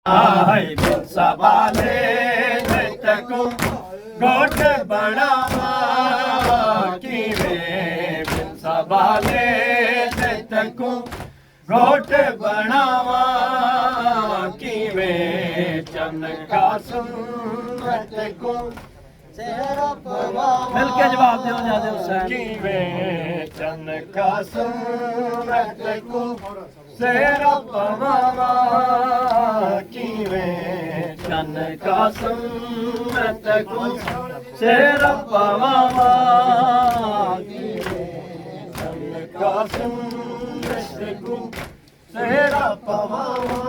हाय संभाले तकू गोट बनावा किवें संभाले तकू गोट बनावा किवें चन कासम तकू मिलके जवाब दो जादे हुसैन किवें चन कासम तकू सेरा पवावा किवें चन कासम तकू सेरा पवावा किवें चन कासम तकू सेरा पवावा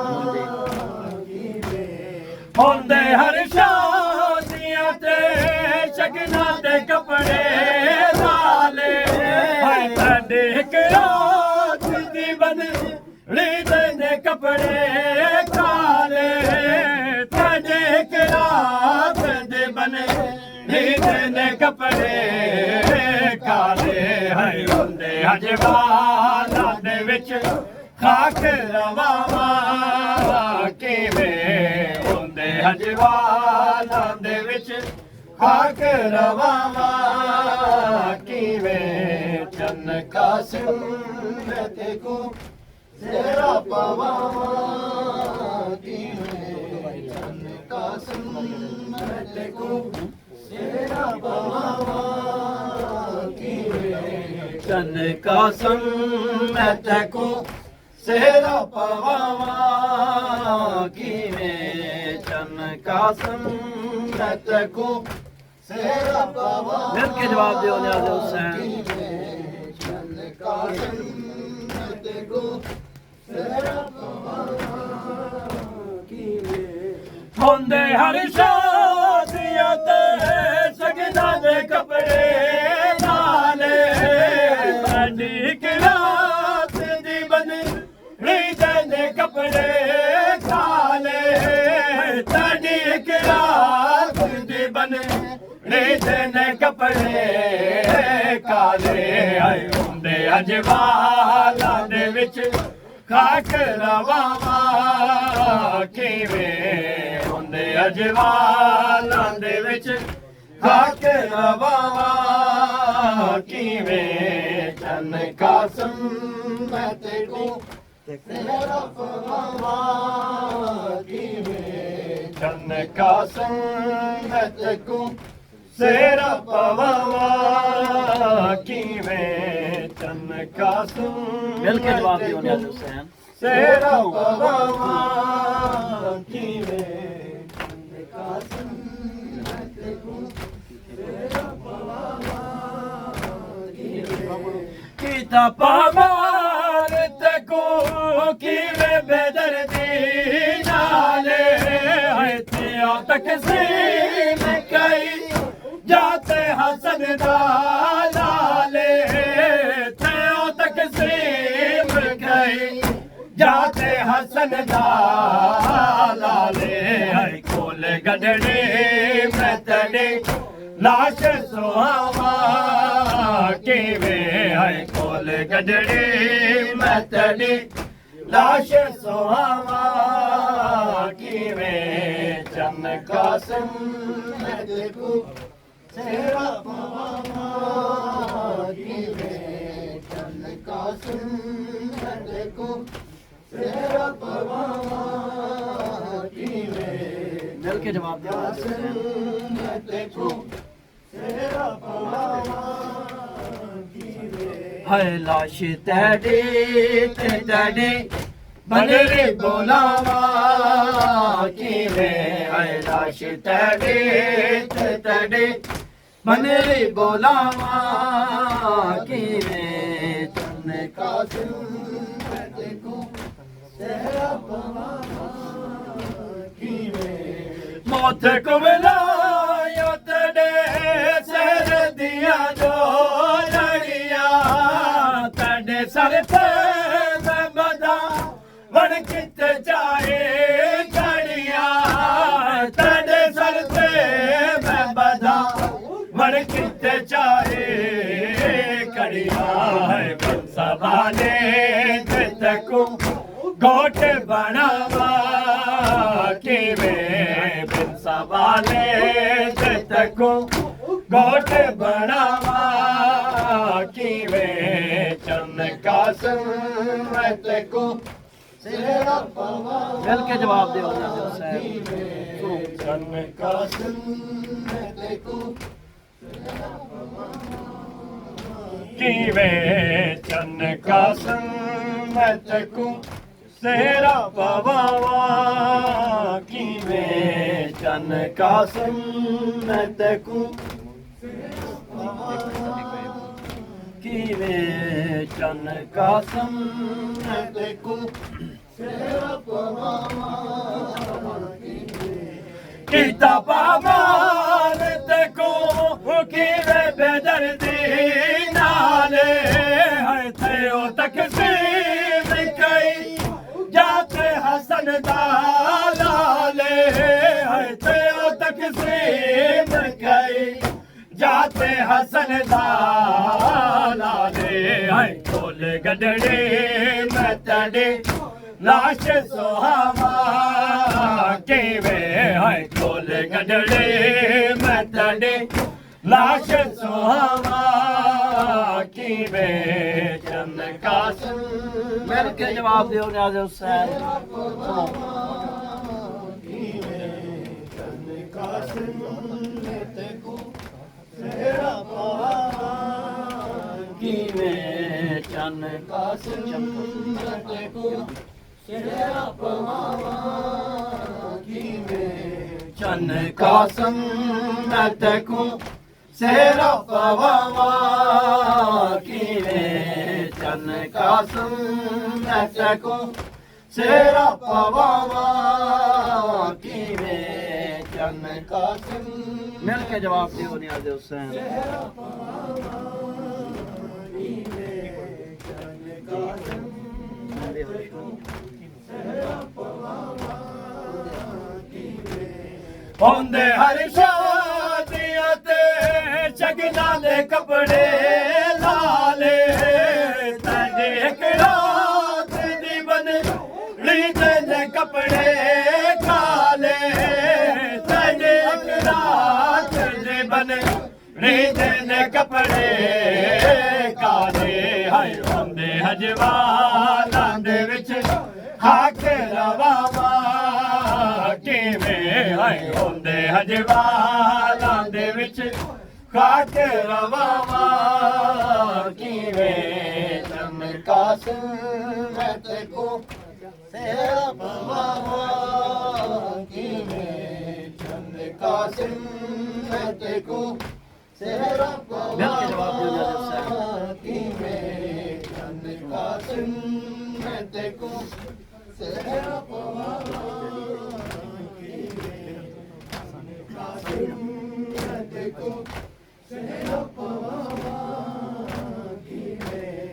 होंदे हर शादियां ते शगना दे कपड़े लाले हाय साडे इक रात दी बदली दे कपड़े काले साडे इक रात दे बदली दे कपड़े काले हाय होंदे हजवाला दे विच खाक रवावा किवें होंदे हजवाला दे विच खाक रवावा किवें चन कासम तकू सेरा पवावा किवें चन कासम तकू सेरा पवावा किवें चन कासम तकू सेरा पवावा किवें चन कासम तकू सेरा पवावा मिलके जवाब दो न्याज़ हुसैन चन कासम तकू सेरा पवावा किवें होंदे हर शादियां ते सगना दे कपड़े लाले साडी इक रात दी बदली दे कपड़े काले साडी इक रात दी बदली दे कपड़े काले आए होंदे अजवाला दे विच खाक रवावा किवें होंदे अजवाला दे विच खाक रवावा किवें चन कासम तकू सेरा पवावा किवें चन कासम तकू सेरा पवावा किवें चन कासम मिलके जवाब दियो न्याज़ हुसैन सेरा पवावा किवें चन कासम तकू सेरा पवावा कीता पामार तकू किवें बेदर्दी नाले है तेरा तकसीम कई जाते हसन लाले तेरा तकसीम कई जाते हसन लाले है कोल गडड़े में तड़े लाश सुहावा किवें है कोल गडड़े में तड़े लाश सुहावा किवें चन कासम तकू सेरा पवावा किवें चन कासम तकू सेरा पवावा किवें मिलके जवाब दो सेरा पवावा हाय लाश तेरे तेरे बनरे बोलावा किवें हाय लाश तेरे तेरे बनरे बोलावा किवें चन कासम तकू सेरा पवावा किवें मौत को मिलायो तेरे सर दिया जो लड़िया तेरे सर पे बदा वन कित जाए गड़िया तेरे सर पे बदा वन कित जाए कड़िया है संभाले तकू गोट बनावा किवे बिन सवाले तको गोट बनावा किवे चन कासिम तको मिल के जवाब दो चन कासिम किवे चन कासिम तको सेरा पवावा किवे चन कासिम तको किवे चन कासिम तको सेरा पवावा किता पामाल तको किवे बेदर्दी नाले है थे तकसीम कई जाते हसन दालाले है थे तकसीम कई जाते हसन दालाले है खोल गडड़े मतड़े लाश सुहावा केवे है खोल गडड़े मतड़े लाश सुहावा किवे चन कासिम मिल के जवाब दो न्याज़ हुसैन किवे चन कासिम तको सेरा पवावा किवे चन कासिम तको सेरा पवावा किवे चन कासिम तको सेरा पवावा किवे चन कासिम तको सेरा पवावा किवे चन कासिम मिल के जवाब दो न्याज़ हुसैन होंदे हर शादियां ते शगना दे कपड़े लाले तेरे एक रात दी बनली दे कपड़े काले तेरे एक रात दी बनली दे कपड़े काले हाय होंदे हजवालां दे विच हाक रवावा किवें हाय होंदे हजवालां दे विच खाक रवावा किवें चन कासिम तको सेरा पवावा किवें चन कासिम तको सेरा पवावा किवें चन कासिम तको सेरा पवावा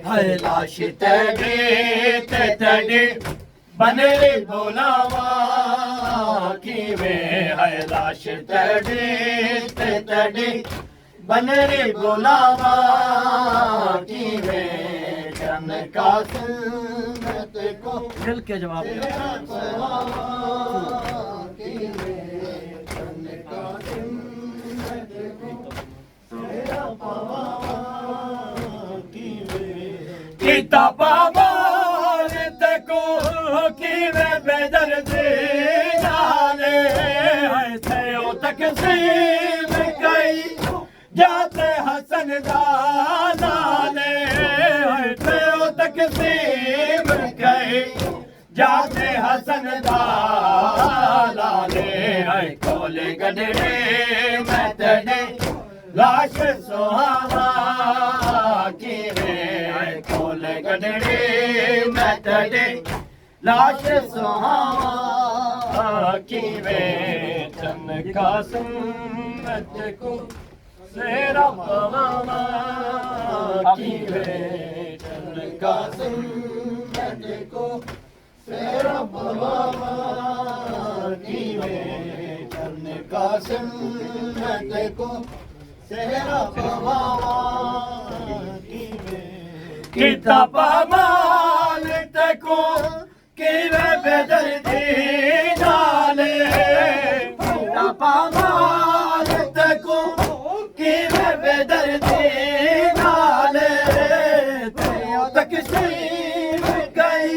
हाय लाश तेरे बनले बोलावा किवे हाय लाश तेरे बनले बोलावा किवे चन कासिम तको मिल के जवाब किता पामाल तको किवे बेदर्दी नाले है थे तकसीम कई जाते हसन दालाले है थे तकसीम कई जाते हसन दालाले है खोले गडड़े मतड़े लाश सुहावा किवे खोल गडड़े मतड़े लाश सुहावा किवे चन कासिम तको सेरा पवावा किवे चन कासिम तको सेरा पवावा किवे चन कासिम तको सेरा पवावा किता पामाल तको किवे बेदर्दी नाले पामाल तको कि मैं बेदर्दी नाले तेरे तकसीम गई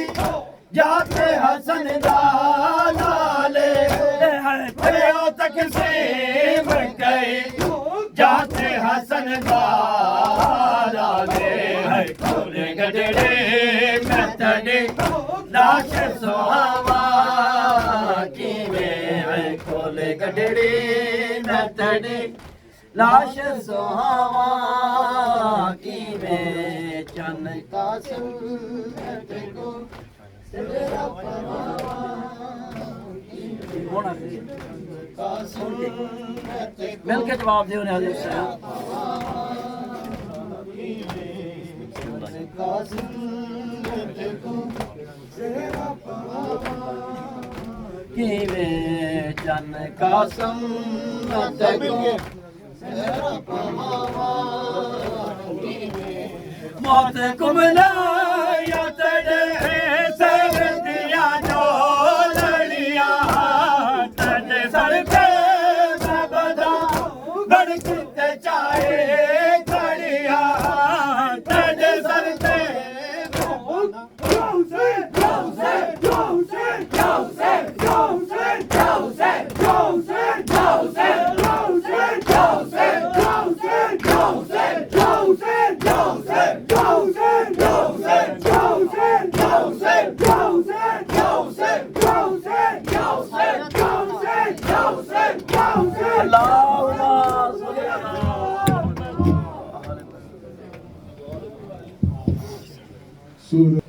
जाते हसन दाले तेरे तकसीम गई जाते हसन दाले खोले गडड़े मैं तड़े लाश सुहावा की में खोले गडड़े मैं तड़े लाश सुहावा की में चन कासिम को तेरा परवावा मिल के जवाब दे उन्हें हज़रत किवें चन कासम मौत कुमला या तड़े सरदिया जो लड़िया तड़े सर पे सबदा बड़कते चाहे खड़िया तड़े सर पे Surah